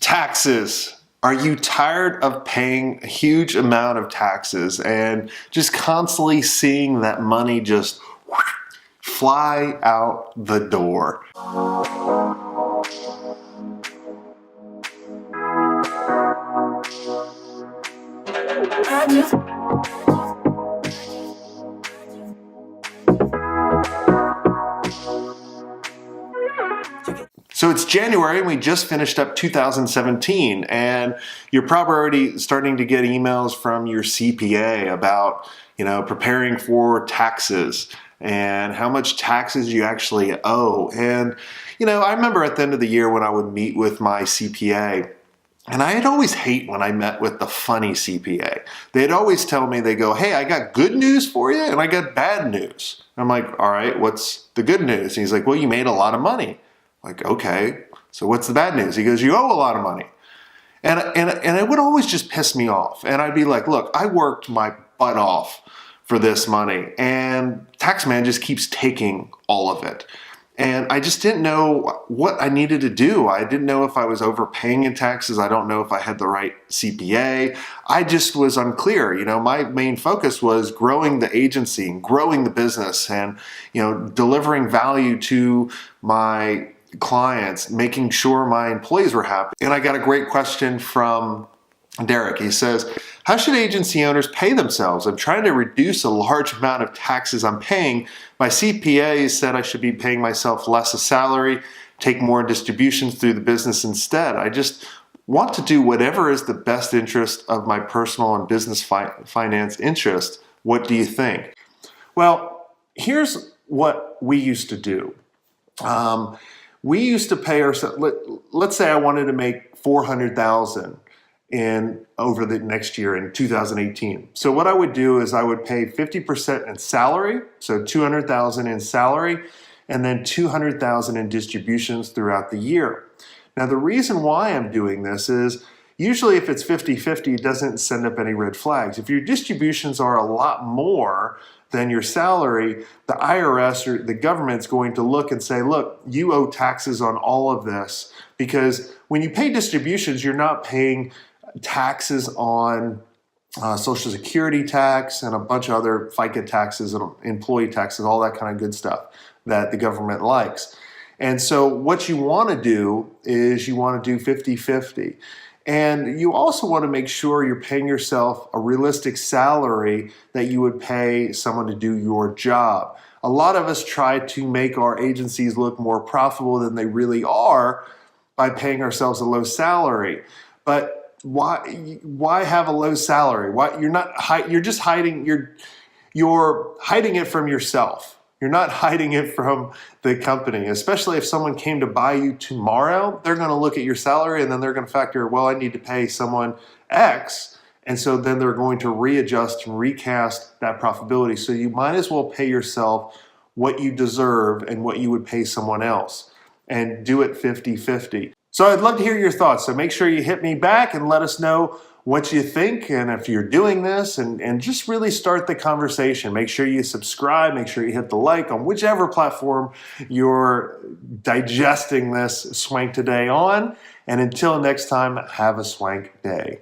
Taxes. Are you tired of paying a huge amount of taxes and just constantly seeing that money just fly out the door? So it's January and we just finished up 2017, and you're probably already starting to get emails from your CPA about, preparing for taxes and how much taxes you actually owe. And, I remember at the end of the year when I would meet with my CPA, and I'd always hate when I met with the funny CPA. They'd always tell me, they go, "Hey, I got good news for you and I got bad news." I'm like, "All right, what's the good news?" And he's like, "Well, you made a lot of money." Like, okay, so what's the bad news? He goes, "You owe a lot of money." And it would always just piss me off. And I'd be like, "Look, I worked my butt off for this money, and Taxman just keeps taking all of it." And I just didn't know what I needed to do. I didn't know if I was overpaying in taxes. I don't know if I had the right CPA. I just was unclear. My main focus was growing the agency and growing the business and, delivering value to my clients, making sure my employees were happy. And I got a great question from Derek. He says, "How should agency owners pay themselves? I'm trying to reduce a large amount of taxes I'm paying. My CPA said I should be paying myself less a salary, take more distributions through the business instead. I just want to do whatever is the best interest of my personal and business finance interest. What do you think?" Well, here's what we used to do. We used to pay ourselves, let's say I wanted to make $400,000 over the next year in 2018. So what I would do is I would pay 50% in salary, so $200,000 in salary, and then $200,000 in distributions throughout the year. Now the reason why I'm doing this is usually if it's 50-50, it doesn't send up any red flags. If your distributions are a lot more than your salary, the IRS or the government's going to look and say, "Look, you owe taxes on all of this," because when you pay distributions, you're not paying taxes on Social Security tax and a bunch of other FICA taxes and employee taxes, all that kind of good stuff that the government likes. And so what you want to do is you want to do 50-50. And you also want to make sure you're paying yourself a realistic salary that you would pay someone to do your job. A lot of us try to make our agencies look more profitable than they really are by paying ourselves a low salary. But why have a low salary? You're just hiding you're hiding it from yourself. You're not hiding it from the company, especially if someone came to buy you tomorrow. They're going to look at your salary and then they're going to factor, well, I need to pay someone X. And so then they're going to readjust and recast that profitability. So you might as well pay yourself what you deserve and what you would pay someone else, and do it 50-50. So I'd love to hear your thoughts. So make sure you hit me back and let us know what you think and if you're doing this, and just really start the conversation. Make sure you subscribe, make sure you hit the like on whichever platform you're digesting this Swenk Today on. And until next time, have a Swenk day.